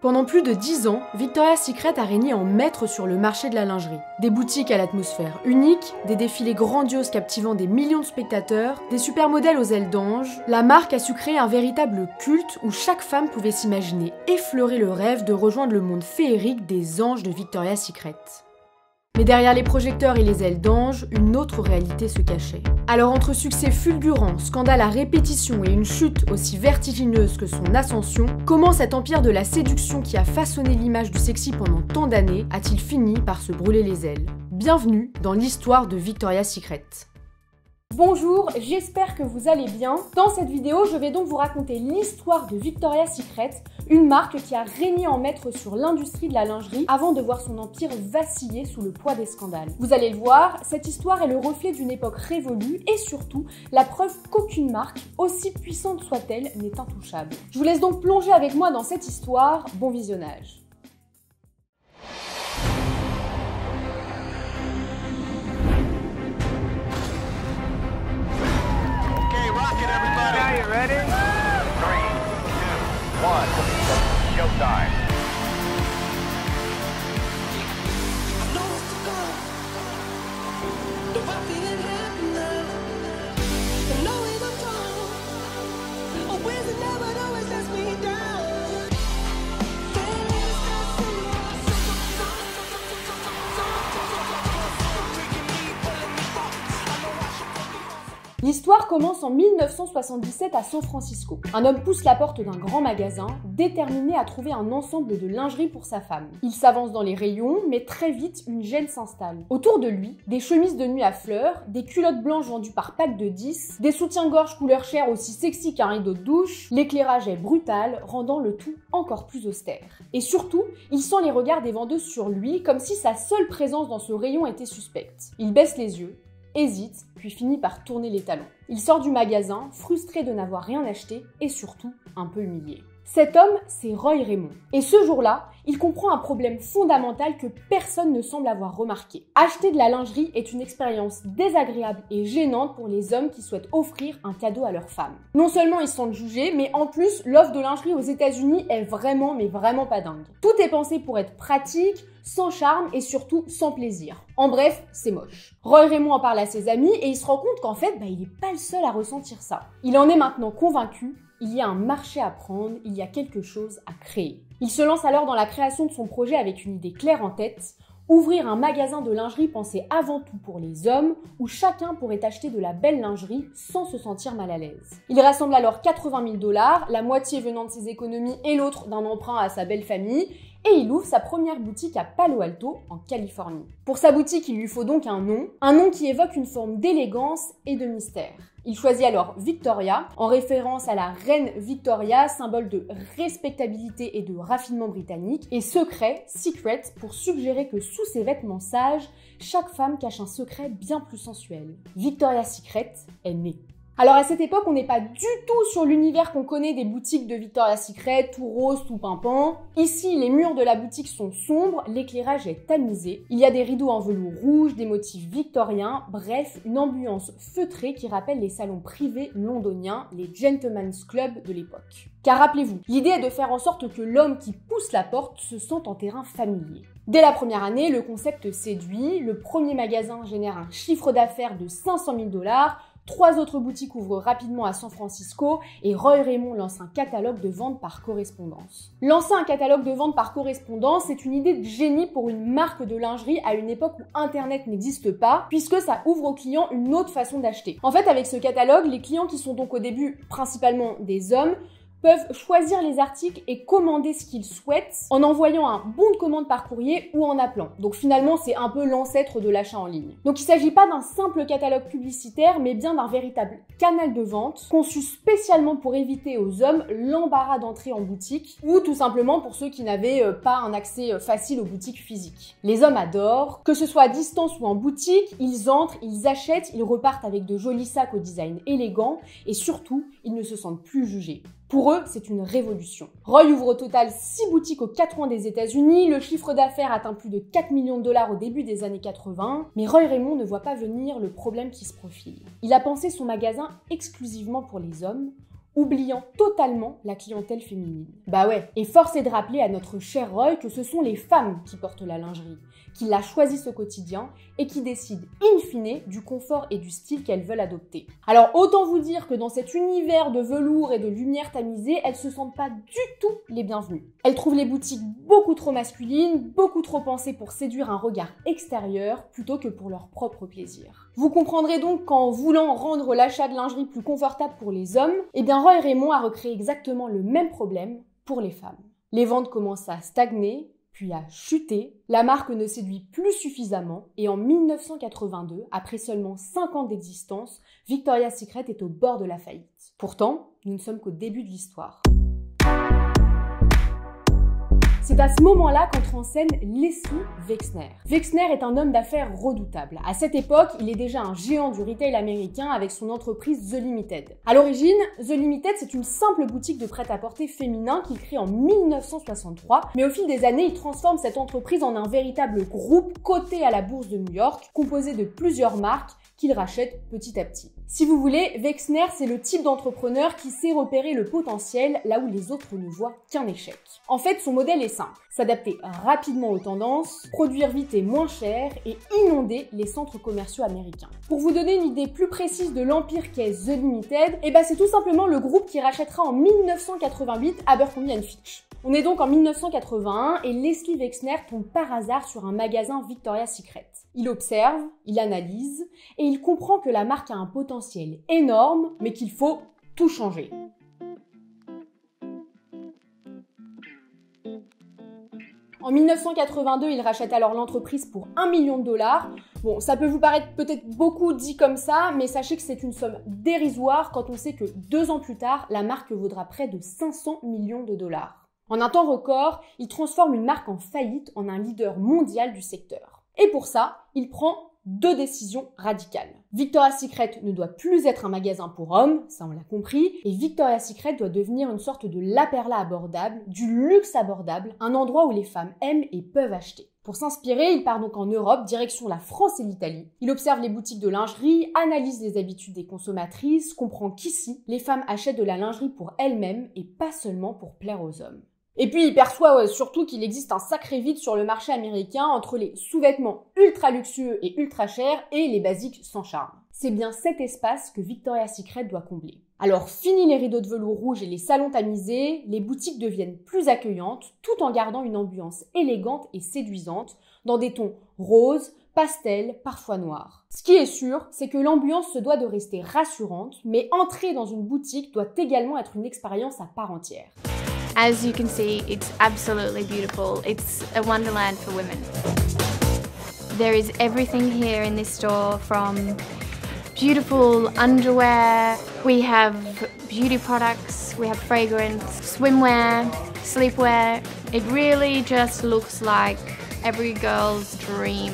Pendant plus de 10 ans, Victoria's Secret a régné en maître sur le marché de la lingerie. Des boutiques à l'atmosphère unique, des défilés grandioses captivant des millions de spectateurs, des supermodèles aux ailes d'ange, la marque a su créer un véritable culte où chaque femme pouvait s'imaginer effleurer le rêve de rejoindre le monde féerique des anges de Victoria's Secret. Mais derrière les projecteurs et les ailes d'ange, une autre réalité se cachait. Alors entre succès fulgurant, scandales à répétition et une chute aussi vertigineuse que son ascension, comment cet empire de la séduction qui a façonné l'image du sexy pendant tant d'années a-t-il fini par se brûler les ailes? Bienvenue dans l'histoire de Victoria's Secret. Bonjour, j'espère que vous allez bien. Dans cette vidéo, je vais donc vous raconter l'histoire de Victoria's Secret, une marque qui a régné en maître sur l'industrie de la lingerie avant de voir son empire vaciller sous le poids des scandales. Vous allez le voir, cette histoire est le reflet d'une époque révolue et surtout la preuve qu'aucune marque, aussi puissante soit-elle, n'est intouchable. Je vous laisse donc plonger avec moi dans cette histoire, bon visionnage. Are you ready? 3, 2, 1, showtime. L'histoire commence en 1977 à San Francisco. Un homme pousse la porte d'un grand magasin, déterminé à trouver un ensemble de lingerie pour sa femme. Il s'avance dans les rayons, mais très vite, une gêne s'installe. Autour de lui, des chemises de nuit à fleurs, des culottes blanches vendues par pack de 10, des soutiens-gorge couleur chair aussi sexy qu'un rideau de douche, l'éclairage est brutal, rendant le tout encore plus austère. Et surtout, il sent les regards des vendeuses sur lui, comme si sa seule présence dans ce rayon était suspecte. Il baisse les yeux, hésite, puis finit par tourner les talons. Il sort du magasin, frustré de n'avoir rien acheté et surtout un peu humilié. Cet homme, c'est Roy Raymond. Et ce jour-là, il comprend un problème fondamental que personne ne semble avoir remarqué. Acheter de la lingerie est une expérience désagréable et gênante pour les hommes qui souhaitent offrir un cadeau à leur femme. Non seulement ils se sentent jugés, mais en plus, l'offre de lingerie aux États-Unis est vraiment pas dingue. Tout est pensé pour être pratique, sans charme et surtout sans plaisir. En bref, c'est moche. Roy Raymond en parle à ses amis et il se rend compte qu'en fait, il n'est pas le seul à ressentir ça. Il en est maintenant convaincu. Il y a un marché à prendre, il y a quelque chose à créer. Il se lance alors dans la création de son projet avec une idée claire en tête, ouvrir un magasin de lingerie pensé avant tout pour les hommes, où chacun pourrait acheter de la belle lingerie sans se sentir mal à l'aise. Il rassemble alors 80 000 $, la moitié venant de ses économies et l'autre d'un emprunt à sa belle famille, et il ouvre sa première boutique à Palo Alto, en Californie. Pour sa boutique, il lui faut donc un nom qui évoque une forme d'élégance et de mystère. Il choisit alors Victoria, en référence à la reine Victoria, symbole de respectabilité et de raffinement britannique, et secret, secret, pour suggérer que sous ses vêtements sages, chaque femme cache un secret bien plus sensuel. Victoria's Secret est née. Alors à cette époque, on n'est pas du tout sur l'univers qu'on connaît des boutiques de Victoria's Secret, tout rose, tout pimpant. Ici, les murs de la boutique sont sombres, l'éclairage est tamisé. Il y a des rideaux en velours rouge, des motifs victoriens, bref, une ambiance feutrée qui rappelle les salons privés londoniens, les gentlemen's clubs de l'époque. Car rappelez-vous, l'idée est de faire en sorte que l'homme qui pousse la porte se sente en terrain familier. Dès la première année, le concept séduit, le premier magasin génère un chiffre d'affaires de 500 000 $, 3 autres boutiques ouvrent rapidement à San Francisco et Roy Raymond lance un catalogue de vente par correspondance. Lancer un catalogue de vente par correspondance, c'est une idée de génie pour une marque de lingerie à une époque où Internet n'existe pas, puisque ça ouvre aux clients une autre façon d'acheter. En fait, avec ce catalogue, les clients qui sont donc au début principalement des hommes, peuvent choisir les articles et commander ce qu'ils souhaitent en envoyant un bon de commande par courrier ou en appelant. Donc finalement, c'est un peu l'ancêtre de l'achat en ligne. Donc il ne s'agit pas d'un simple catalogue publicitaire, mais bien d'un véritable canal de vente conçu spécialement pour éviter aux hommes l'embarras d'entrée en boutique ou tout simplement pour ceux qui n'avaient pas un accès facile aux boutiques physiques. Les hommes adorent, que ce soit à distance ou en boutique, ils entrent, ils achètent, ils repartent avec de jolis sacs au design élégant et surtout, ils ne se sentent plus jugés. Pour eux, c'est une révolution. Roy ouvre au total 6 boutiques aux 4 coins des États-Unis, le chiffre d'affaires atteint plus de 4 millions de $ au début des années 80, mais Roy Raymond ne voit pas venir le problème qui se profile. Il a pensé son magasin exclusivement pour les hommes, oubliant totalement la clientèle féminine. Bah ouais, et force est de rappeler à notre cher Roy que ce sont les femmes qui portent la lingerie, qui la choisissent au quotidien et qui décident in fine du confort et du style qu'elles veulent adopter. Alors autant vous dire que dans cet univers de velours et de lumière tamisée, elles se sentent pas du tout les bienvenues. Elles trouvent les boutiques beaucoup trop masculines, beaucoup trop pensées pour séduire un regard extérieur plutôt que pour leur propre plaisir. Vous comprendrez donc qu'en voulant rendre l'achat de lingerie plus confortable pour les hommes, eh bien Roy Raymond a recréé exactement le même problème pour les femmes. Les ventes commencent à stagner, puis à chuter, la marque ne séduit plus suffisamment et en 1982, après seulement 5 ans d'existence, Victoria's Secret est au bord de la faillite. Pourtant, nous ne sommes qu'au début de l'histoire. C'est à ce moment-là qu'entre en scène Leslie Wexner. Wexner est un homme d'affaires redoutable. À cette époque, il est déjà un géant du retail américain avec son entreprise The Limited. À l'origine, The Limited, c'est une simple boutique de prêt-à-porter féminin qu'il crée en 1963, mais au fil des années, il transforme cette entreprise en un véritable groupe coté à la bourse de New York, composé de plusieurs marques qu'il rachète petit à petit. Si vous voulez, Wexner, c'est le type d'entrepreneur qui sait repérer le potentiel là où les autres ne voient qu'un échec. En fait, son modèle est simple. S'adapter rapidement aux tendances, produire vite et moins cher et inonder les centres commerciaux américains. Pour vous donner une idée plus précise de l'empire qu'est The Limited, c'est tout simplement le groupe qui rachètera en 1988 Abercrombie & Fitch. On est donc en 1981 et Leslie Wexner tombe par hasard sur un magasin Victoria's Secret. Il observe, il analyse et il comprend que la marque a un potentiel énorme mais qu'il faut tout changer. En 1982, il rachète alors l'entreprise pour $1 million. Bon, ça peut vous paraître peut-être beaucoup dit comme ça, mais sachez que c'est une somme dérisoire quand on sait que 2 ans plus tard, la marque vaudra près de $500 millions. En un temps record, il transforme une marque en faillite en un leader mondial du secteur. Et pour ça, il prend 2 décisions radicales. Victoria's Secret ne doit plus être un magasin pour hommes, ça on l'a compris, et Victoria's Secret doit devenir une sorte de La Perla abordable, du luxe abordable, un endroit où les femmes aiment et peuvent acheter. Pour s'inspirer, il part donc en Europe, direction la France et l'Italie. Il observe les boutiques de lingerie, analyse les habitudes des consommatrices, comprend qu'ici, les femmes achètent de la lingerie pour elles-mêmes et pas seulement pour plaire aux hommes. Et puis il perçoit surtout qu'il existe un sacré vide sur le marché américain entre les sous-vêtements ultra luxueux et ultra chers et les basiques sans charme. C'est bien cet espace que Victoria's Secret doit combler. Alors fini les rideaux de velours rouge et les salons tamisés, les boutiques deviennent plus accueillantes tout en gardant une ambiance élégante et séduisante dans des tons roses, pastel, parfois noirs. Ce qui est sûr, c'est que l'ambiance se doit de rester rassurante, mais entrer dans une boutique doit également être une expérience à part entière. As you can see, it's absolutely beautiful. It's a wonderland for women. There is everything here in this store, from beautiful underwear, we have beauty products, we have fragrance, swimwear, sleepwear. It really just looks like every girl's dream.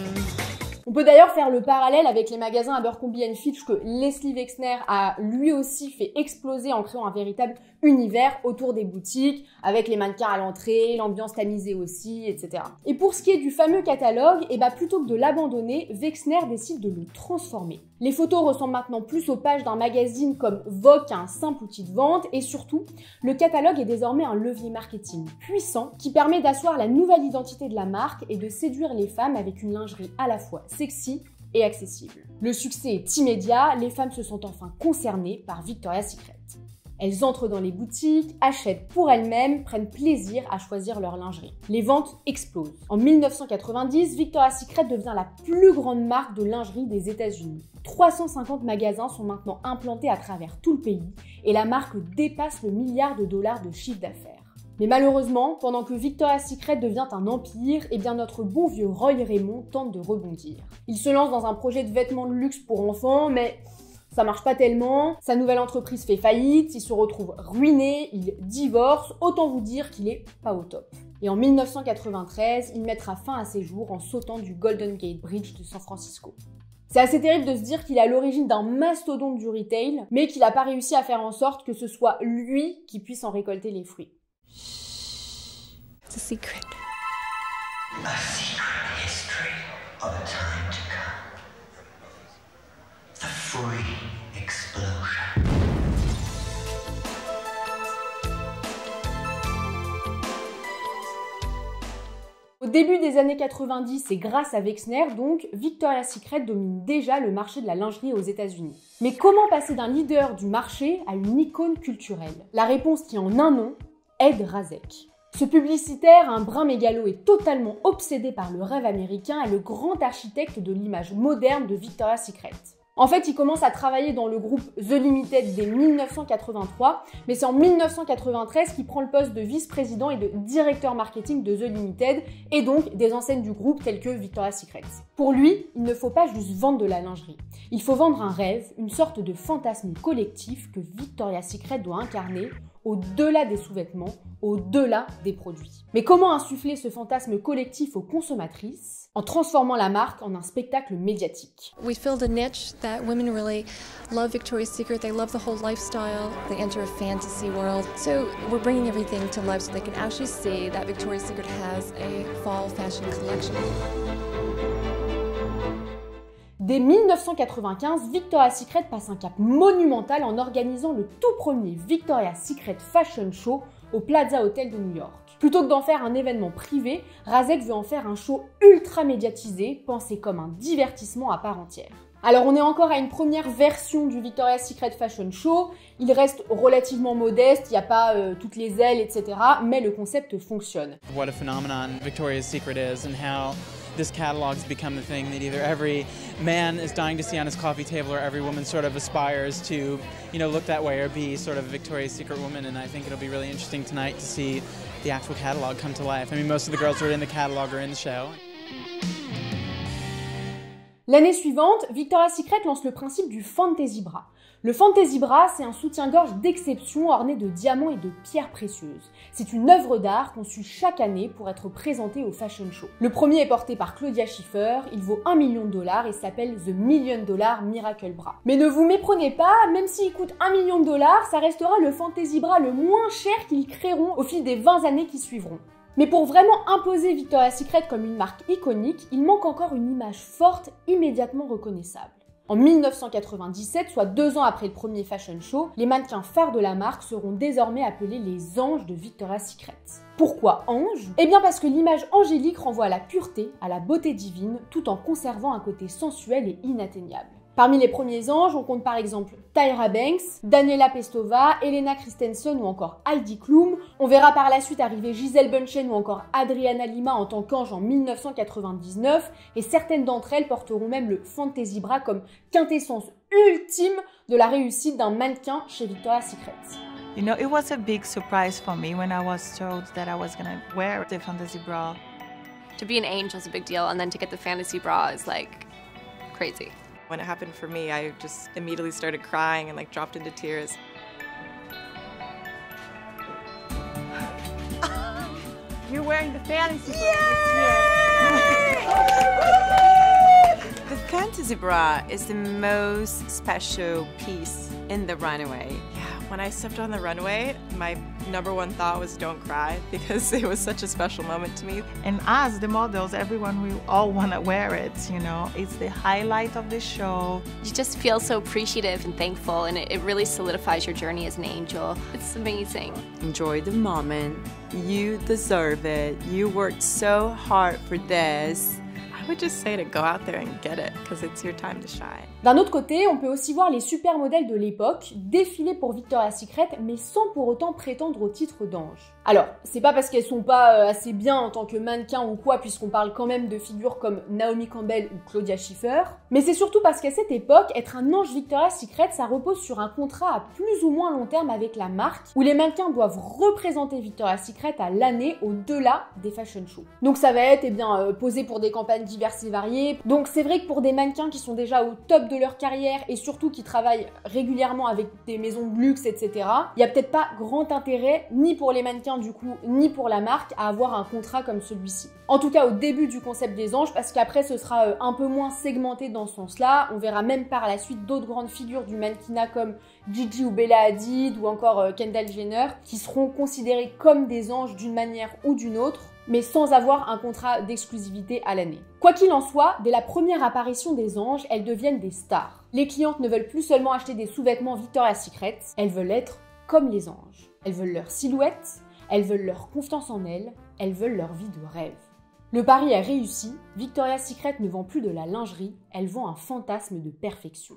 On peut d'ailleurs faire le parallèle avec les magasins Abercrombie & Fitch que Leslie Wexner a lui aussi fait exploser en créant un véritable univers autour des boutiques, avec les mannequins à l'entrée, l'ambiance tamisée aussi, etc. Et pour ce qui est du fameux catalogue, plutôt que de l'abandonner, Wexner décide de le transformer. Les photos ressemblent maintenant plus aux pages d'un magazine comme Vogue qu'à un simple outil de vente, et surtout, le catalogue est désormais un levier marketing puissant qui permet d'asseoir la nouvelle identité de la marque et de séduire les femmes avec une lingerie à la fois sexy et accessible. Le succès est immédiat, les femmes se sentent enfin concernées par Victoria's Secret. Elles entrent dans les boutiques, achètent pour elles-mêmes, prennent plaisir à choisir leur lingerie. Les ventes explosent. En 1990, Victoria's Secret devient la plus grande marque de lingerie des États-Unis. 350 magasins sont maintenant implantés à travers tout le pays et la marque dépasse le $1 milliard de chiffre d'affaires. Mais malheureusement, pendant que Victoria's Secret devient un empire, notre bon vieux Roy Raymond tente de rebondir. Il se lance dans un projet de vêtements de luxe pour enfants, mais ça marche pas tellement, sa nouvelle entreprise fait faillite, il se retrouve ruiné, il divorce, autant vous dire qu'il est pas au top. Et en 1993, il mettra fin à ses jours en sautant du Golden Gate Bridge de San Francisco. C'est assez terrible de se dire qu'il est à l'origine d'un mastodonte du retail, mais qu'il n'a pas réussi à faire en sorte que ce soit lui qui puisse en récolter les fruits. It's a secret. A secret history of a time to come. The free explosion. Au début des années 90 et grâce à Wexner, donc, Victoria's Secret domine déjà le marché de la lingerie aux États-Unis. Mais comment passer d'un leader du marché à une icône culturelle? La réponse tient en un nom, Ed Razek. Ce publicitaire, un brin mégalo et totalement obsédé par le rêve américain, est le grand architecte de l'image moderne de Victoria's Secret. En fait, il commence à travailler dans le groupe The Limited dès 1983, mais c'est en 1993 qu'il prend le poste de vice-président et de directeur marketing de The Limited, et donc des enseignes du groupe telles que Victoria's Secret. Pour lui, il ne faut pas juste vendre de la lingerie. Il faut vendre un rêve, une sorte de fantasme collectif que Victoria's Secret doit incarner, au-delà des sous-vêtements, au-delà des produits. Mais comment insuffler ce fantasme collectif aux consommatrices? En transformant la marque en un spectacle médiatique. We filled a niche that women really love Victoria's Secret. They love the whole lifestyle. They enter a fantasy world. So we're bringing everything to life so they can actually see that Victoria's Secret has a fall fashion collection. Dès 1995, Victoria's Secret passe un cap monumental en organisant le tout premier Victoria's Secret Fashion Show au Plaza Hotel de New York. Plutôt que d'en faire un événement privé, Razek veut en faire un show ultra médiatisé, pensé comme un divertissement à part entière. Alors on est encore à une première version du Victoria's Secret Fashion Show, il reste relativement modeste, il n'y a pas toutes les ailes, etc. Mais le concept fonctionne. What a phenomenon Victoria's Secret is and how this catalog's become the thing that either every man is dying to see on his coffee table or every woman sort of aspires to, look that way or be sort of a Victoria's Secret woman. And I think it'll be really interesting tonight to see the actual catalog come to life. I mean, most of the girls who are in the catalog are in the show. L'année suivante, Victoria's Secret lance le principe du Fantasy Bra. Le Fantasy Bra, c'est un soutien-gorge d'exception orné de diamants et de pierres précieuses. C'est une œuvre d'art conçue chaque année pour être présentée au Fashion Show. Le premier est porté par Claudia Schiffer, il vaut $1 million et s'appelle The $1 Million Miracle Bra. Mais ne vous méprenez pas, même s'il coûte $1 million, ça restera le Fantasy Bra le moins cher qu'ils créeront au fil des 20 années qui suivront. Mais pour vraiment imposer Victoria's Secret comme une marque iconique, il manque encore une image forte, immédiatement reconnaissable. En 1997, soit 2 ans après le premier fashion show, les mannequins phares de la marque seront désormais appelés les anges de Victoria's Secret. Pourquoi anges? Eh bien parce que l'image angélique renvoie à la pureté, à la beauté divine, tout en conservant un côté sensuel et inatteignable. Parmi les premiers anges, on compte par exemple Tyra Banks, Daniela Pestova, Helena Christensen ou encore Heidi Klum. On verra par la suite arriver Gisele Bündchen ou encore Adriana Lima en tant qu'ange en 1999 et certaines d'entre elles porteront même le Fantasy Bra comme quintessence ultime de la réussite d'un mannequin chez Victoria's Secret. You know, it was a big surprise for me when I was told that I was gonna wear the Fantasy Bra. To be an angel is a big deal, and then to get the Fantasy Bra is like crazy. When it happened for me, I just immediately started crying and dropped into tears. You're wearing the Fantasy Bra this year. The Fantasy Bra is the most special piece in the runway. Yeah, when I stepped on the runway, my #1 thought was don't cry because it was such a special moment to me. And us, the models, everyone, we all want to wear it, It's the highlight of the show. You just feel so appreciative and thankful, and it really solidifies your journey as an angel. It's amazing. Enjoy the moment. You deserve it. You worked so hard for this. I would just say to go out there and get it because it's your time to shine. D'un autre côté, on peut aussi voir les supermodèles de l'époque défiler pour Victoria's Secret, mais sans pour autant prétendre au titre d'ange. Alors, c'est pas parce qu'elles sont pas assez bien en tant que mannequins ou quoi, puisqu'on parle quand même de figures comme Naomi Campbell ou Claudia Schiffer, mais c'est surtout parce qu'à cette époque, être un ange Victoria's Secret, ça repose sur un contrat à plus ou moins long terme avec la marque, où les mannequins doivent représenter Victoria's Secret à l'année au-delà des fashion shows. Donc ça va être posé pour des campagnes diverses et variées. Donc c'est vrai que pour des mannequins qui sont déjà au top de leur carrière et surtout qui travaillent régulièrement avec des maisons de luxe, etc., il n'y a peut-être pas grand intérêt, ni pour les mannequins du coup, ni pour la marque, à avoir un contrat comme celui-ci. En tout cas au début du concept des anges, parce qu'après ce sera un peu moins segmenté dans ce sens-là. On verra même par la suite d'autres grandes figures du mannequinat comme Gigi ou Bella Hadid ou encore Kendall Jenner qui seront considérés comme des anges d'une manière ou d'une autre, mais sans avoir un contrat d'exclusivité à l'année. Quoi qu'il en soit, dès la première apparition des anges, elles deviennent des stars. Les clientes ne veulent plus seulement acheter des sous-vêtements Victoria's Secret, elles veulent être comme les anges. Elles veulent leur silhouette, elles veulent leur confiance en elles veulent leur vie de rêve. Le pari est réussi, Victoria's Secret ne vend plus de la lingerie, elle vend un fantasme de perfection.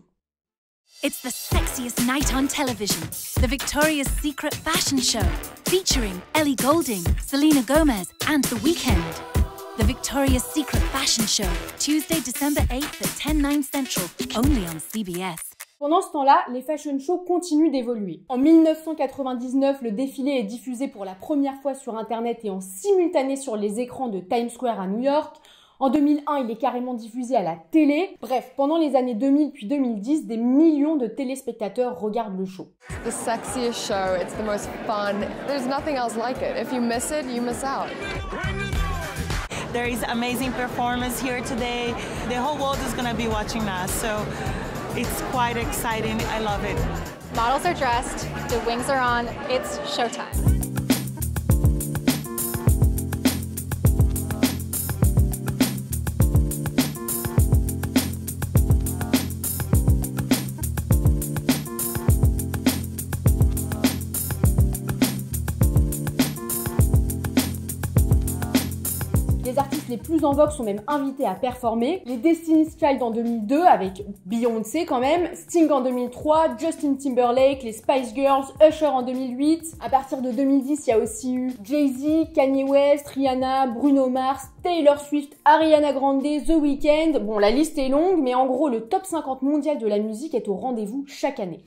It's the sexiest night on television, the Victoria's Secret Fashion Show, featuring Ellie Goulding, Selena Gomez, and The Weeknd. The Victoria's Secret Fashion Show, Tuesday, December 8th at 10/9 Central, only on CBS. Pendant ce temps-là, les fashion shows continuent d'évoluer. En 1999, le défilé est diffusé pour la première fois sur Internet et en simultané sur les écrans de Times Square à New York. En 2001, il est carrément diffusé à la télé. Bref, pendant les années 2000 puis 2010, des millions de téléspectateurs regardent le show. The sexiest show, it's the most fun. There's nothing else like it. If you miss it, you miss out. There is amazing performance here today. The whole world is going to be watching us, so it's quite exciting. I love it. Models are dressed, the wings are on, it's showtime. Les artistes les plus en vogue sont même invités à performer. Les Destiny's Child en 2002 avec Beyoncé quand même, Sting en 2003, Justin Timberlake, les Spice Girls, Usher en 2008. À partir de 2010, il y a aussi eu Jay-Z, Kanye West, Rihanna, Bruno Mars, Taylor Swift, Ariana Grande, The Weeknd. Bon, la liste est longue, mais en gros, le top 50 mondial de la musique est au rendez-vous chaque année.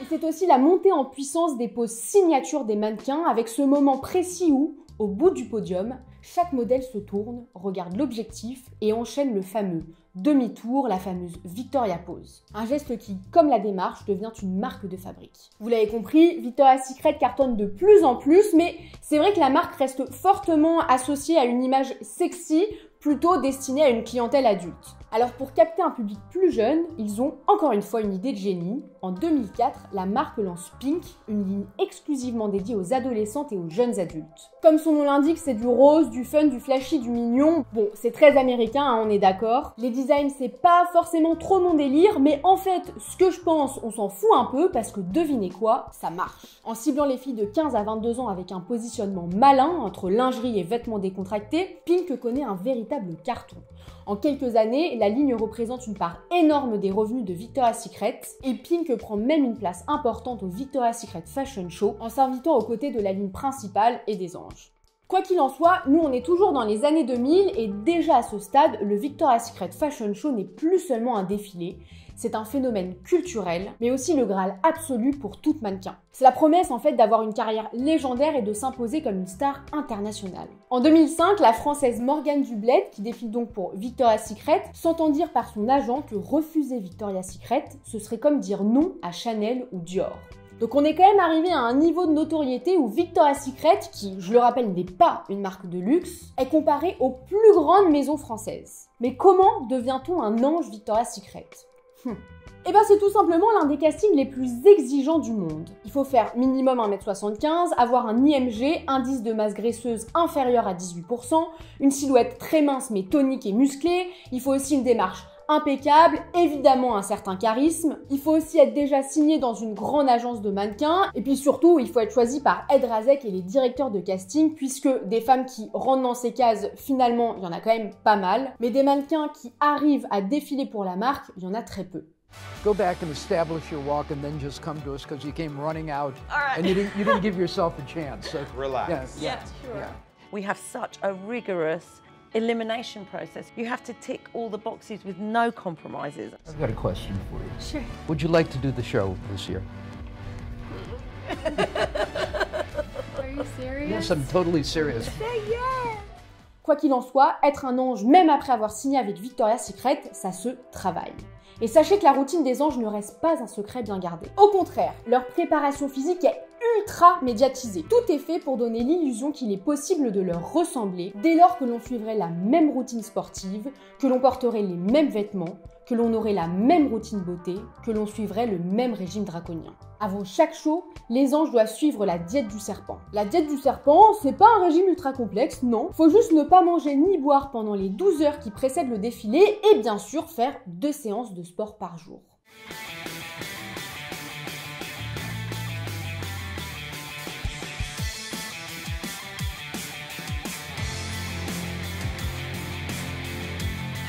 C'est aussi la montée en puissance des poses signatures des mannequins avec ce moment précis où, au bout du podium, chaque modèle se tourne, regarde l'objectif et enchaîne le fameux demi-tour, la fameuse Victoria Pose. Un geste qui, comme la démarche, devient une marque de fabrique. Vous l'avez compris, Victoria's Secret cartonne de plus en plus, mais c'est vrai que la marque reste fortement associée à une image sexy, plutôt destinée à une clientèle adulte. Alors pour capter un public plus jeune, ils ont encore une fois une idée de génie. En 2004, la marque lance Pink, une ligne exclusivement dédiée aux adolescentes et aux jeunes adultes. Comme son nom l'indique, c'est du rose, du fun, du flashy, du mignon. Bon, c'est très américain, hein, on est d'accord. Les designs, c'est pas forcément trop mon délire, mais en fait, ce que je pense, on s'en fout un peu parce que devinez quoi, ça marche. En ciblant les filles de 15 à 22 ans avec un positionnement malin entre lingerie et vêtements décontractés, Pink connaît un véritable carton. En quelques années, la ligne représente une part énorme des revenus de Victoria's Secret et Pink prend même une place importante au Victoria's Secret Fashion Show en s'invitant aux côtés de la ligne principale et des anges. Quoi qu'il en soit, nous on est toujours dans les années 2000 et déjà à ce stade, le Victoria's Secret Fashion Show n'est plus seulement un défilé, c'est un phénomène culturel, mais aussi le Graal absolu pour toute mannequin. C'est la promesse en fait d'avoir une carrière légendaire et de s'imposer comme une star internationale. En 2005, la française Morgane Dublette, qui défile donc pour Victoria's Secret, s'entend dire par son agent que refuser Victoria's Secret, ce serait comme dire non à Chanel ou Dior. Donc on est quand même arrivé à un niveau de notoriété où Victoria's Secret, qui, je le rappelle, n'est pas une marque de luxe, est comparée aux plus grandes maisons françaises. Mais comment devient-on un ange Victoria's Secret ? Eh ben c'est tout simplement l'un des castings les plus exigeants du monde. Il faut faire minimum 1m75, avoir un IMG, indice de masse graisseuse inférieur à 18%, une silhouette très mince mais tonique et musclée, il faut aussi une démarche impeccable, évidemment un certain charisme, il faut aussi être déjà signé dans une grande agence de mannequins, et puis surtout il faut être choisi par Ed Razek et les directeurs de casting, puisque des femmes qui rentrent dans ces cases, finalement il y en a quand même pas mal, mais des mannequins qui arrivent à défiler pour la marque, il y en a très peu. Go back and establish your walk and then just come to us because you came running out and you didn't give yourself a chance. So, relax. Yeah, sure. We have such a rigorous elimination process. You have to tick all the boxes with no compromises. I've got a question for you. Sure. Would you like to do the show this year? Are you serious? Yes, I'm totally serious. Say yes! Quoi qu'il en soit, être un ange, même après avoir signé avec Victoria's Secret, ça se travaille. Et sachez que la routine des anges ne reste pas un secret bien gardé. Au contraire, leur préparation physique est ultra médiatisée. Tout est fait pour donner l'illusion qu'il est possible de leur ressembler dès lors que l'on suivrait la même routine sportive, que l'on porterait les mêmes vêtements, que l'on aurait la même routine beauté, que l'on suivrait le même régime draconien. Avant chaque show, les anges doivent suivre la diète du serpent. La diète du serpent, c'est pas un régime ultra complexe, non. Faut juste ne pas manger ni boire pendant les 12 heures qui précèdent le défilé et bien sûr faire 2 séances de sport par jour.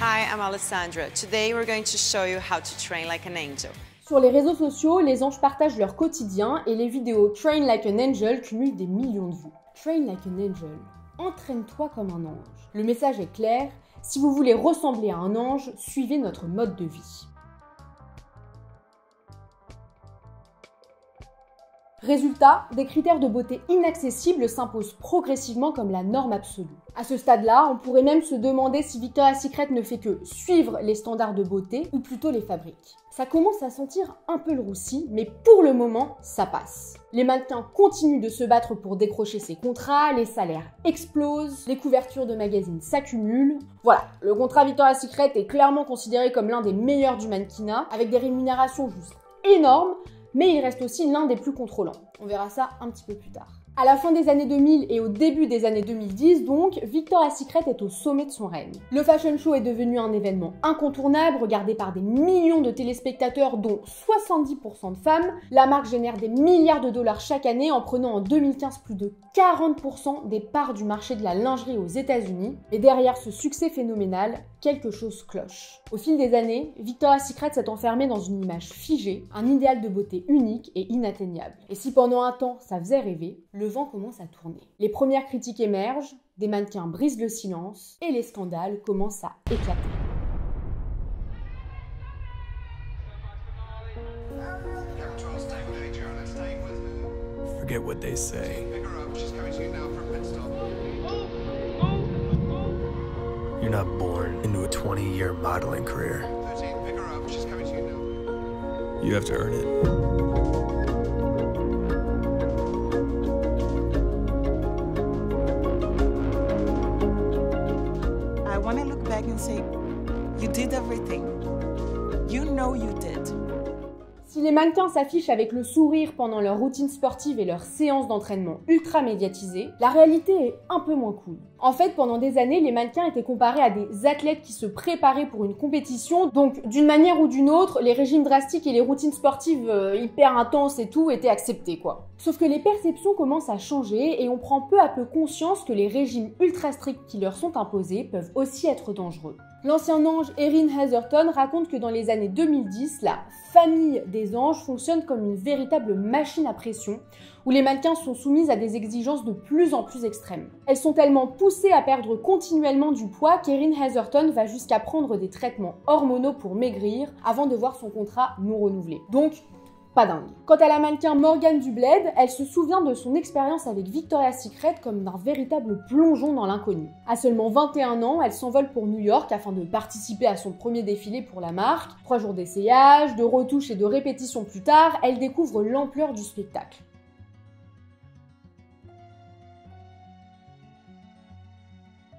Hi, I'm Alessandra. Today we're going to show you how to train like an angel. Sur les réseaux sociaux, les anges partagent leur quotidien et les vidéos Train Like an Angel cumulent des millions de vues. Train Like an Angel, entraîne-toi comme un ange. Le message est clair, si vous voulez ressembler à un ange, suivez notre mode de vie. Résultat, des critères de beauté inaccessibles s'imposent progressivement comme la norme absolue. À ce stade-là, on pourrait même se demander si Victoria's Secret ne fait que suivre les standards de beauté ou plutôt les fabrique. Ça commence à sentir un peu le roussi, mais pour le moment, ça passe. Les mannequins continuent de se battre pour décrocher ces contrats, les salaires explosent, les couvertures de magazines s'accumulent. Voilà, le contrat Victoria's Secret est clairement considéré comme l'un des meilleurs du mannequinat, avec des rémunérations juste énormes, mais il reste aussi l'un des plus contrôlants. On verra ça un petit peu plus tard. À la fin des années 2000 et au début des années 2010, donc, Victoria's Secret est au sommet de son règne. Le fashion show est devenu un événement incontournable, regardé par des millions de téléspectateurs, dont 70% de femmes. La marque génère des milliards de dollars chaque année en prenant en 2015 plus de 40% des parts du marché de la lingerie aux États-Unis. Et derrière ce succès phénoménal, quelque chose cloche. Au fil des années, Victoria's Secret s'est enfermé dans une image figée, un idéal de beauté unique et inatteignable. Et si pendant un temps ça faisait rêver, le vent commence à tourner. Les premières critiques émergent, des mannequins brisent le silence et les scandales commencent à éclater. Forget what they say. You're not born into a 20-year modeling career. You have to earn it. I want to look back and say, you did everything. You know you did. Si les mannequins s'affichent avec le sourire pendant leur routine sportive et leurs séances d'entraînement ultra médiatisées, la réalité est un peu moins cool. En fait, pendant des années, les mannequins étaient comparés à des athlètes qui se préparaient pour une compétition, donc d'une manière ou d'une autre, les régimes drastiques et les routines sportives hyper intenses et tout étaient acceptés, quoi. Sauf que les perceptions commencent à changer et on prend peu à peu conscience que les régimes ultra stricts qui leur sont imposés peuvent aussi être dangereux. L'ancien ange Erin Heatherton raconte que dans les années 2010, la famille des anges fonctionne comme une véritable machine à pression, où les mannequins sont soumises à des exigences de plus en plus extrêmes. Elles sont tellement poussées à perdre continuellement du poids qu'Erin Heatherton va jusqu'à prendre des traitements hormonaux pour maigrir avant de voir son contrat non renouvelé. Donc, pas dingue. Quant à la mannequin Morgane Dubled, elle se souvient de son expérience avec Victoria's Secret comme d'un véritable plongeon dans l'inconnu. À seulement 21 ans, elle s'envole pour New York afin de participer à son premier défilé pour la marque. 3 jours d'essayage, de retouches et de répétitions plus tard, elle découvre l'ampleur du spectacle.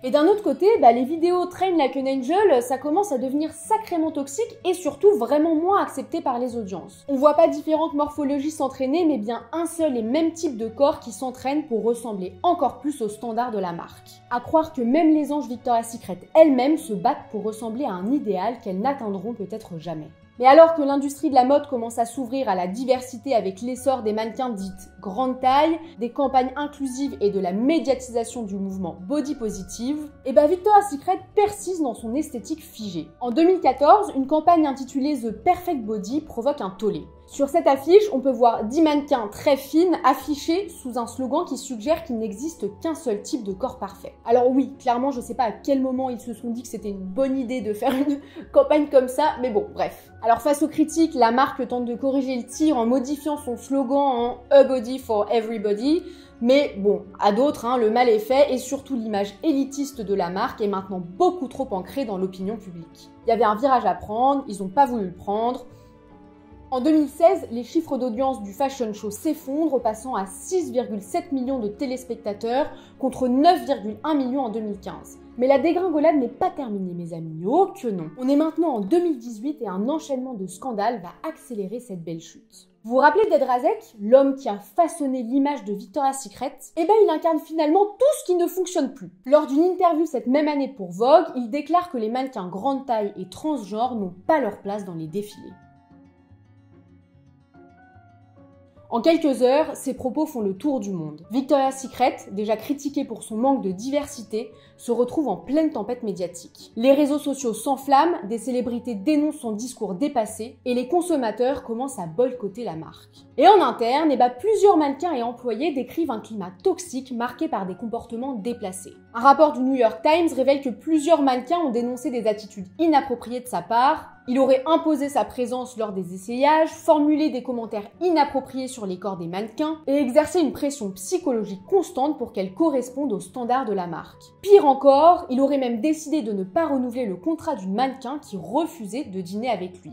Et d'un autre côté, les vidéos Train Like an Angel, ça commence à devenir sacrément toxique et surtout vraiment moins accepté par les audiences. On voit pas différentes morphologies s'entraîner, mais bien un seul et même type de corps qui s'entraîne pour ressembler encore plus aux standards de la marque. À croire que même les anges Victoria's Secret elles-mêmes se battent pour ressembler à un idéal qu'elles n'atteindront peut-être jamais. Mais alors que l'industrie de la mode commence à s'ouvrir à la diversité avec l'essor des mannequins dites grande taille, des campagnes inclusives et de la médiatisation du mouvement body positive, Victoria's Secret persiste dans son esthétique figée. En 2014, une campagne intitulée The Perfect Body provoque un tollé. Sur cette affiche, on peut voir 10 mannequins très fines affichés sous un slogan qui suggère qu'il n'existe qu'un seul type de corps parfait. Alors oui, clairement, je sais pas à quel moment ils se sont dit que c'était une bonne idée de faire une campagne comme ça, mais bon, bref. Alors face aux critiques, la marque tente de corriger le tir en modifiant son slogan en « A body for everybody », mais bon, à d'autres, le mal est fait et surtout l'image élitiste de la marque est maintenant beaucoup trop ancrée dans l'opinion publique. Il y avait un virage à prendre, ils n'ont pas voulu le prendre. En 2016, les chiffres d'audience du fashion show s'effondrent, passant à 6,7 millions de téléspectateurs contre 9,1 millions en 2015. Mais la dégringolade n'est pas terminée, mes amis, oh que non. On est maintenant en 2018 et un enchaînement de scandales va accélérer cette belle chute. Vous vous rappelez d'Ed Razek, l'homme qui a façonné l'image de Victoria's Secret? Eh ben, il incarne finalement tout ce qui ne fonctionne plus. Lors d'une interview cette même année pour Vogue, il déclare que les mannequins grande taille et transgenres n'ont pas leur place dans les défilés. En quelques heures, ses propos font le tour du monde. Victoria's Secret, déjà critiquée pour son manque de diversité, se retrouve en pleine tempête médiatique. Les réseaux sociaux s'enflamment, des célébrités dénoncent son discours dépassé et les consommateurs commencent à boycotter la marque. Et en interne, plusieurs mannequins et employés décrivent un climat toxique marqué par des comportements déplacés. Un rapport du New York Times révèle que plusieurs mannequins ont dénoncé des attitudes inappropriées de sa part. Il aurait imposé sa présence lors des essayages, formulé des commentaires inappropriés sur les corps des mannequins et exercé une pression psychologique constante pour qu'elles correspondent aux standards de la marque. Pire encore, il aurait même décidé de ne pas renouveler le contrat d'une mannequin qui refusait de dîner avec lui.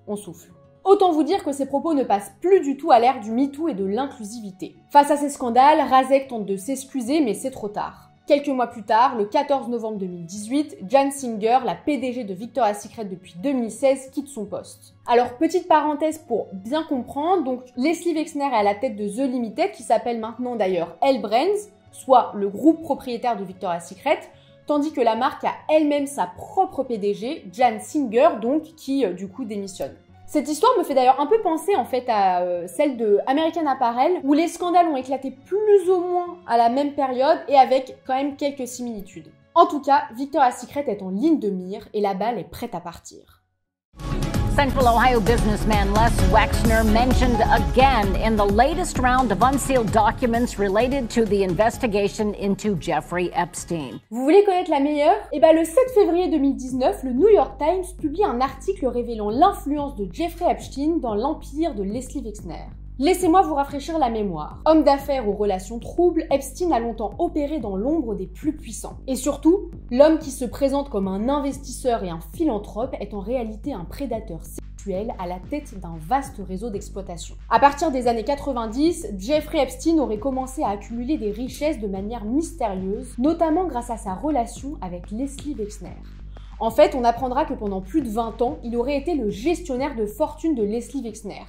On souffle. Autant vous dire que ces propos ne passent plus du tout à l'ère du MeToo et de l'inclusivité. Face à ces scandales, Razek tente de s'excuser, mais c'est trop tard. Quelques mois plus tard, le 14 novembre 2018, Jane Singer, la PDG de Victoria's Secret depuis 2016, quitte son poste. Alors, petite parenthèse pour bien comprendre, donc Leslie Wexner est à la tête de The Limited, qui s'appelle maintenant d'ailleurs L Brands, soit le groupe propriétaire de Victoria's Secret, tandis que la marque a elle-même sa propre PDG, Jane Singer, donc, qui du coup démissionne. Cette histoire me fait d'ailleurs un peu penser en fait à celle de American Apparel, où les scandales ont éclaté plus ou moins à la même période et avec quand même quelques similitudes. En tout cas, Victoria's Secret est en ligne de mire et la balle est prête à partir. Central Ohio businessman Les Wexner mentioned again in the latest round of unsealed documents related to the investigation into Jeffrey Epstein. Vous voulez connaître la meilleure? Le 7 février 2019, le New York Times publie un article révélant l'influence de Jeffrey Epstein dans l'empire de Leslie Wexner. Laissez-moi vous rafraîchir la mémoire. Homme d'affaires aux relations troubles, Epstein a longtemps opéré dans l'ombre des plus puissants. Et surtout, l'homme qui se présente comme un investisseur et un philanthrope est en réalité un prédateur sexuel à la tête d'un vaste réseau d'exploitation. À partir des années 90, Jeffrey Epstein aurait commencé à accumuler des richesses de manière mystérieuse, notamment grâce à sa relation avec Leslie Wexner. En fait, on apprendra que pendant plus de 20 ans, il aurait été le gestionnaire de fortune de Leslie Wexner.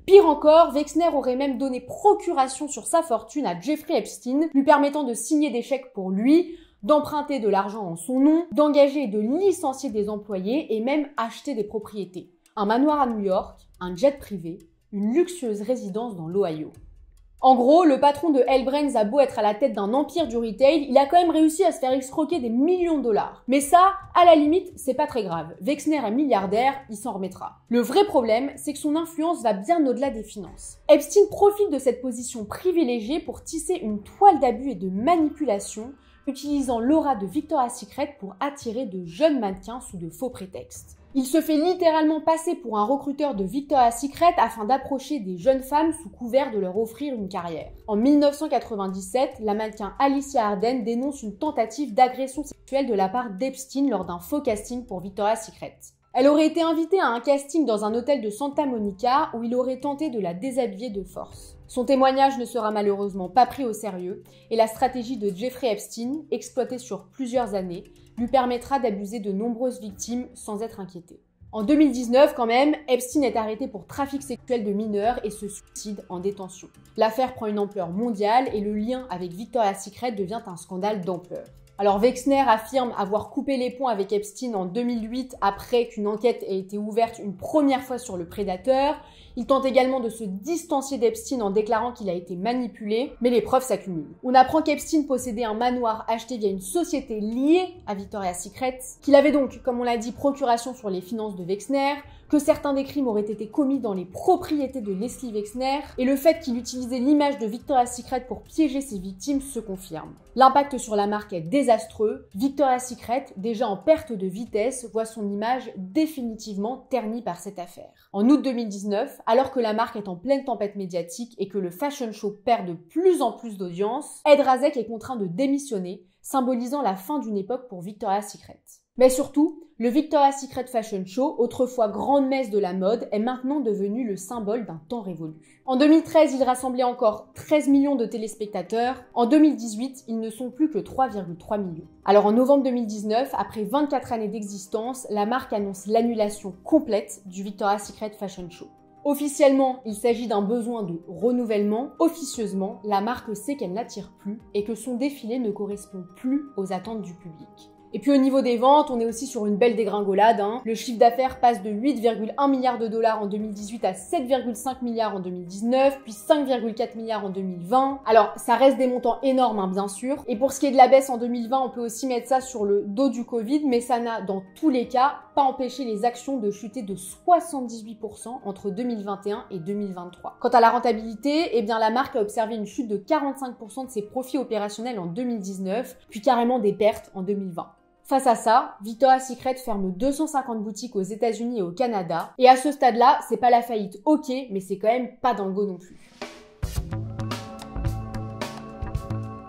Pire encore, Wexner aurait même donné procuration sur sa fortune à Jeffrey Epstein, lui permettant de signer des chèques pour lui, d'emprunter de l'argent en son nom, d'engager et de licencier des employés et même acheter des propriétés. Un manoir à New York, un jet privé, une luxueuse résidence dans l'Ohio. En gros, le patron de L Brands a beau être à la tête d'un empire du retail, il a quand même réussi à se faire escroquer des millions de dollars. Mais ça, à la limite, c'est pas très grave. Wexner est milliardaire, il s'en remettra. Le vrai problème, c'est que son influence va bien au-delà des finances. Epstein profite de cette position privilégiée pour tisser une toile d'abus et de manipulation, utilisant l'aura de Victoria's Secret pour attirer de jeunes mannequins sous de faux prétextes. Il se fait littéralement passer pour un recruteur de Victoria's Secret afin d'approcher des jeunes femmes sous couvert de leur offrir une carrière. En 1997, la mannequin Alicia Harden dénonce une tentative d'agression sexuelle de la part d'Epstein lors d'un faux casting pour Victoria's Secret. Elle aurait été invitée à un casting dans un hôtel de Santa Monica où il aurait tenté de la déshabiller de force. Son témoignage ne sera malheureusement pas pris au sérieux et la stratégie de Jeffrey Epstein, exploitée sur plusieurs années, lui permettra d'abuser de nombreuses victimes sans être inquiété. En 2019, quand même, Epstein est arrêté pour trafic sexuel de mineurs et se suicide en détention. L'affaire prend une ampleur mondiale et le lien avec Victoria's Secret devient un scandale d'ampleur. Alors Wexner affirme avoir coupé les ponts avec Epstein en 2008 après qu'une enquête ait été ouverte une première fois sur le prédateur. Il tente également de se distancier d'Epstein en déclarant qu'il a été manipulé, mais les preuves s'accumulent. On apprend qu'Epstein possédait un manoir acheté via une société liée à Victoria's Secret, qu'il avait donc, comme on l'a dit, procuration sur les finances de Wexner, que certains des crimes auraient été commis dans les propriétés de Leslie Wexner, et le fait qu'il utilisait l'image de Victoria's Secret pour piéger ses victimes se confirme. L'impact sur la marque est désastreux. Victoria's Secret, déjà en perte de vitesse, voit son image définitivement ternie par cette affaire. En août 2019, alors que la marque est en pleine tempête médiatique et que le fashion show perd de plus en plus d'audience, Ed Razek est contraint de démissionner, symbolisant la fin d'une époque pour Victoria's Secret. Mais surtout, le Victoria's Secret Fashion Show, autrefois grande messe de la mode, est maintenant devenu le symbole d'un temps révolu. En 2013, il rassemblait encore 13 millions de téléspectateurs. En 2018, ils ne sont plus que 3,3 millions. Alors en novembre 2019, après 24 années d'existence, la marque annonce l'annulation complète du Victoria's Secret Fashion Show. Officiellement, il s'agit d'un besoin de renouvellement. Officieusement, la marque sait qu'elle n'attire plus et que son défilé ne correspond plus aux attentes du public. Et puis au niveau des ventes, on est aussi sur une belle dégringolade. Le chiffre d'affaires passe de 8,1 milliards de dollars en 2018 à 7,5 milliards en 2019, puis 5,4 milliards en 2020. Alors, ça reste des montants énormes, bien sûr. Et pour ce qui est de la baisse en 2020, on peut aussi mettre ça sur le dos du Covid, mais ça n'a, dans tous les cas, pas empêché les actions de chuter de 78% entre 2021 et 2023. Quant à la rentabilité, eh bien la marque a observé une chute de 45% de ses profits opérationnels en 2019, puis carrément des pertes en 2020. Face à ça, Victoria's Secret ferme 250 boutiques aux États-Unis et au Canada. Et à ce stade-là, c'est pas la faillite, ok, mais c'est quand même pas dans le go non plus.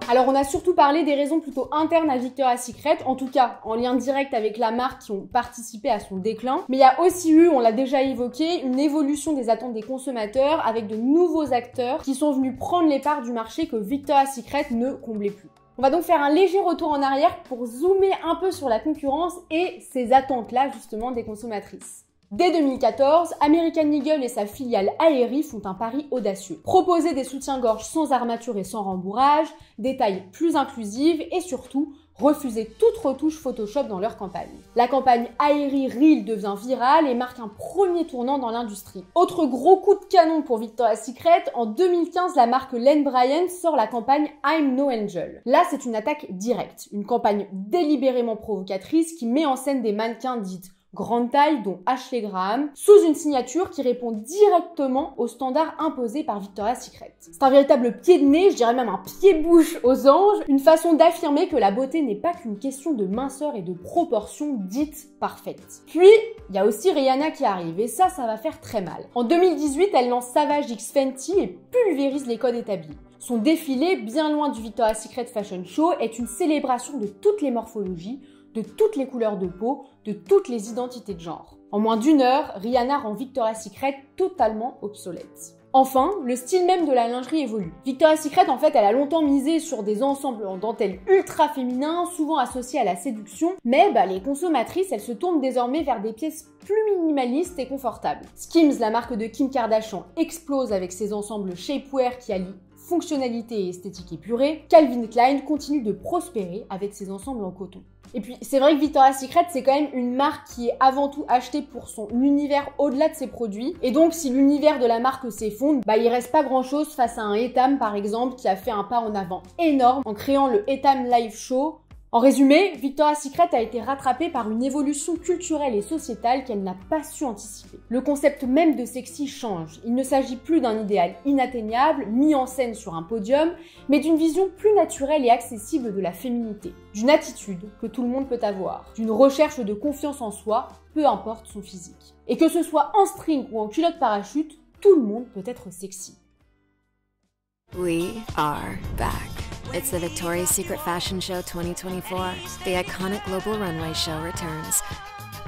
Alors on a surtout parlé des raisons plutôt internes à Victoria's Secret, en tout cas en lien direct avec la marque qui ont participé à son déclin. Mais il y a aussi eu, on l'a déjà évoqué, une évolution des attentes des consommateurs avec de nouveaux acteurs qui sont venus prendre les parts du marché que Victoria's Secret ne comblait plus. On va donc faire un léger retour en arrière pour zoomer un peu sur la concurrence et ces attentes-là justement des consommatrices. Dès 2014, American Eagle et sa filiale Aerie font un pari audacieux. Proposer des soutiens-gorge sans armature et sans rembourrage, des tailles plus inclusives et surtout refuser toute retouche Photoshop dans leur campagne. La campagne Aerie Reel devient virale et marque un premier tournant dans l'industrie. Autre gros coup de canon pour Victoria's Secret, en 2015, la marque Lane Bryant sort la campagne I'm No Angel. Là, c'est une attaque directe, une campagne délibérément provocatrice qui met en scène des mannequins dites grande taille, dont Ashley Graham, sous une signature qui répond directement aux standards imposés par Victoria's Secret. C'est un véritable pied de nez, je dirais même un pied-bouche aux anges, une façon d'affirmer que la beauté n'est pas qu'une question de minceur et de proportions dites parfaites. Puis, il y a aussi Rihanna qui arrive, et ça va faire très mal. En 2018, elle lance Savage X Fenty et pulvérise les codes établis. Son défilé, bien loin du Victoria's Secret Fashion Show, est une célébration de toutes les morphologies, de toutes les couleurs de peau, de toutes les identités de genre. En moins d'une heure, Rihanna rend Victoria's Secret totalement obsolète. Enfin, le style même de la lingerie évolue. Victoria's Secret, en fait, elle a longtemps misé sur des ensembles en dentelle ultra féminins, souvent associés à la séduction, mais les consommatrices, elles se tournent désormais vers des pièces plus minimalistes et confortables. Skims, la marque de Kim Kardashian, explose avec ses ensembles shapewear qui allient fonctionnalité et esthétique épurée. Calvin Klein continue de prospérer avec ses ensembles en coton. Et puis, c'est vrai que Victoria's Secret, c'est quand même une marque qui est avant tout achetée pour son univers au-delà de ses produits. Et donc, si l'univers de la marque s'effondre, il reste pas grand-chose face à un Etam, par exemple, qui a fait un pas en avant énorme en créant le Etam Live Show. En résumé, Victoria's Secret a été rattrapée par une évolution culturelle et sociétale qu'elle n'a pas su anticiper. Le concept même de sexy change. Il ne s'agit plus d'un idéal inatteignable, mis en scène sur un podium, mais d'une vision plus naturelle et accessible de la féminité. D'une attitude que tout le monde peut avoir. D'une recherche de confiance en soi, peu importe son physique. Et que ce soit en string ou en culotte parachute, tout le monde peut être sexy. We are back. It's the Victoria's Secret Fashion Show 2024. The iconic global runway show returns.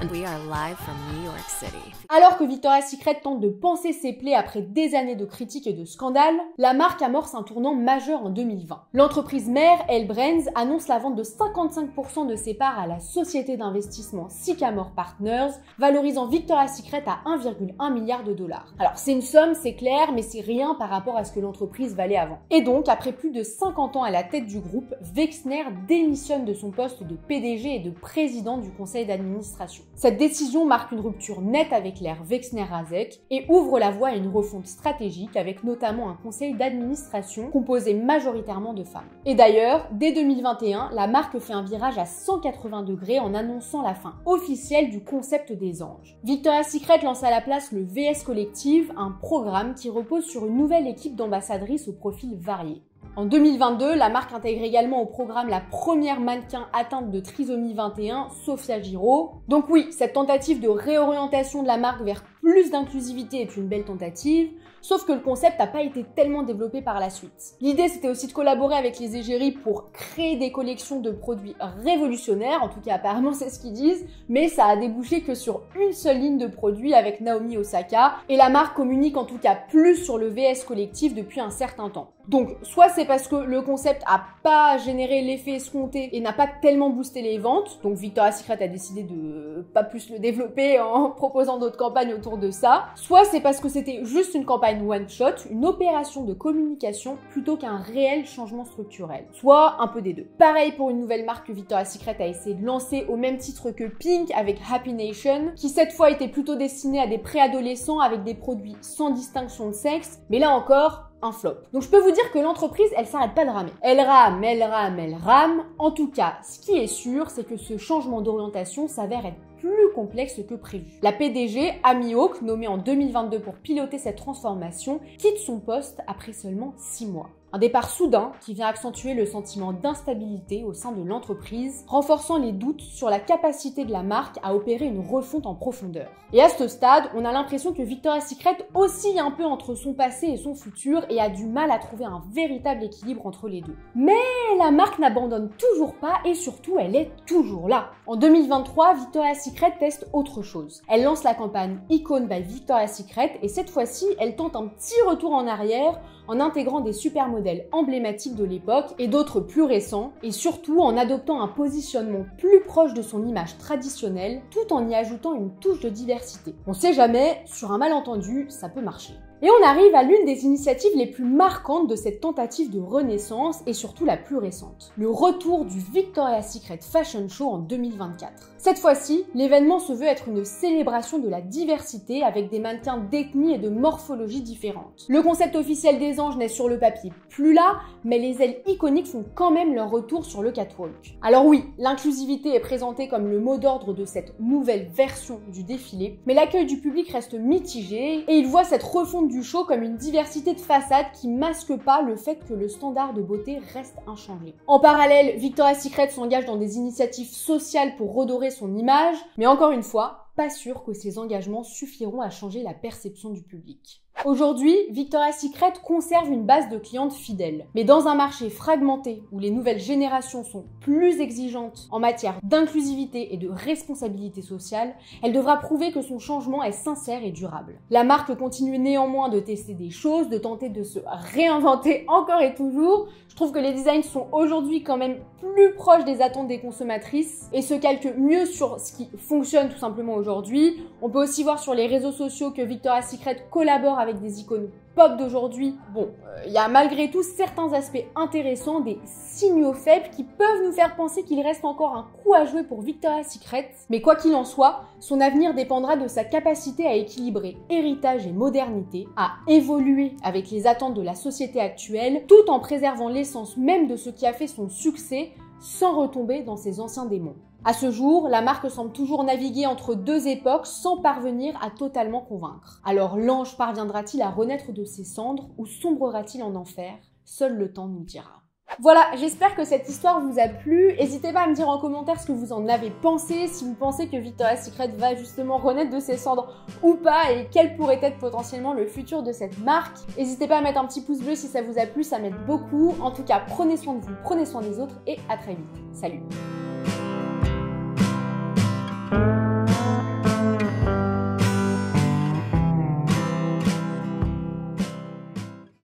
And we are live from New York City. Alors que Victoria's Secret tente de panser ses plaies après des années de critiques et de scandales, la marque amorce un tournant majeur en 2020. L'entreprise mère, Elle Brands, annonce la vente de 55% de ses parts à la société d'investissement Sycamore Partners, valorisant Victoria's Secret à 1,1 milliard de dollars. Alors c'est une somme, c'est clair, mais c'est rien par rapport à ce que l'entreprise valait avant. Et donc, après plus de 50 ans à la tête du groupe, Wexner démissionne de son poste de PDG et de président du conseil d'administration. Cette décision marque une rupture nette avec l'ère Wexner-Razek et ouvre la voie à une refonte stratégique avec notamment un conseil d'administration composé majoritairement de femmes. Et d'ailleurs, dès 2021, la marque fait un virage à 180 degrés en annonçant la fin officielle du concept des anges. Victoria's Secret lance à la place le VS Collective, un programme qui repose sur une nouvelle équipe d'ambassadrices au profil varié. En 2022, la marque intègre également au programme la première mannequin atteinte de trisomie 21, Sophia Giraud. Donc oui, cette tentative de réorientation de la marque vers plus d'inclusivité est une belle tentative, sauf que le concept n'a pas été tellement développé par la suite. L'idée, c'était aussi de collaborer avec les égéries pour créer des collections de produits révolutionnaires, en tout cas apparemment c'est ce qu'ils disent, mais ça a débouché que sur une seule ligne de produits avec Naomi Osaka, et la marque communique en tout cas plus sur le VS Collective depuis un certain temps. Donc, soit c'est parce que le concept a pas généré l'effet escompté et n'a pas tellement boosté les ventes, donc Victoria's Secret a décidé de pas plus le développer en proposant d'autres campagnes autour autour de ça, soit c'est parce que c'était juste une campagne one-shot, une opération de communication plutôt qu'un réel changement structurel. Soit un peu des deux. Pareil pour une nouvelle marque que Victoria's Secret a essayé de lancer au même titre que Pink avec Happy Nation, qui cette fois était plutôt destinée à des préadolescents avec des produits sans distinction de sexe, mais là encore, un flop. Donc je peux vous dire que l'entreprise, elle s'arrête pas de ramer. Elle rame, elle rame, elle rame. En tout cas, ce qui est sûr, c'est que ce changement d'orientation s'avère être plus complexe que prévu. La PDG, Amy Hawke, nommée en 2022 pour piloter cette transformation, quitte son poste après seulement 6 mois. Un départ soudain qui vient accentuer le sentiment d'instabilité au sein de l'entreprise, renforçant les doutes sur la capacité de la marque à opérer une refonte en profondeur. Et à ce stade, on a l'impression que Victoria's Secret oscille un peu entre son passé et son futur et a du mal à trouver un véritable équilibre entre les deux. Mais la marque n'abandonne toujours pas et surtout, elle est toujours là. En 2023, Victoria's Secret teste autre chose. Elle lance la campagne Icon by Victoria's Secret et cette fois-ci, elle tente un petit retour en arrière en intégrant des supermodèles emblématiques de l'époque et d'autres plus récents, et surtout en adoptant un positionnement plus proche de son image traditionnelle, tout en y ajoutant une touche de diversité. On sait jamais, sur un malentendu, ça peut marcher. Et on arrive à l'une des initiatives les plus marquantes de cette tentative de renaissance et surtout la plus récente. Le retour du Victoria's Secret Fashion Show en 2024. Cette fois-ci, l'événement se veut être une célébration de la diversité avec des mannequins d'ethnies et de morphologies différentes. Le concept officiel des anges n'est sur le papier plus là, mais les ailes iconiques font quand même leur retour sur le catwalk. Alors oui, l'inclusivité est présentée comme le mot d'ordre de cette nouvelle version du défilé, mais l'accueil du public reste mitigé et il voit cette refonte du show comme une diversité de façades qui masque pas le fait que le standard de beauté reste inchangé. En parallèle, Victoria's Secret s'engage dans des initiatives sociales pour redorer son image, mais encore une fois, pas sûr que ces engagements suffiront à changer la perception du public. Aujourd'hui, Victoria's Secret conserve une base de clientes fidèles. Mais dans un marché fragmenté où les nouvelles générations sont plus exigeantes en matière d'inclusivité et de responsabilité sociale, elle devra prouver que son changement est sincère et durable. La marque continue néanmoins de tester des choses, de tenter de se réinventer encore et toujours. Je trouve que les designs sont aujourd'hui quand même plus proches des attentes des consommatrices et se calquent mieux sur ce qui fonctionne tout simplement aujourd'hui. On peut aussi voir sur les réseaux sociaux que Victoria's Secret collabore avec des icônes pop d'aujourd'hui. Bon, il y a malgré tout certains aspects intéressants, des signaux faibles qui peuvent nous faire penser qu'il reste encore un coup à jouer pour Victoria's Secret. Mais quoi qu'il en soit, son avenir dépendra de sa capacité à équilibrer héritage et modernité, à évoluer avec les attentes de la société actuelle, tout en préservant l'essence même de ce qui a fait son succès, sans retomber dans ses anciens démons. À ce jour, la marque semble toujours naviguer entre deux époques sans parvenir à totalement convaincre. Alors l'ange parviendra-t-il à renaître de ses cendres ou sombrera-t-il en enfer? Seul le temps nous le dira. Voilà, j'espère que cette histoire vous a plu. N'hésitez pas à me dire en commentaire ce que vous en avez pensé, si vous pensez que Victoria's Secret va justement renaître de ses cendres ou pas, et quel pourrait être potentiellement le futur de cette marque. N'hésitez pas à mettre un petit pouce bleu si ça vous a plu, ça m'aide beaucoup. En tout cas, prenez soin de vous, prenez soin des autres, et à très vite. Salut!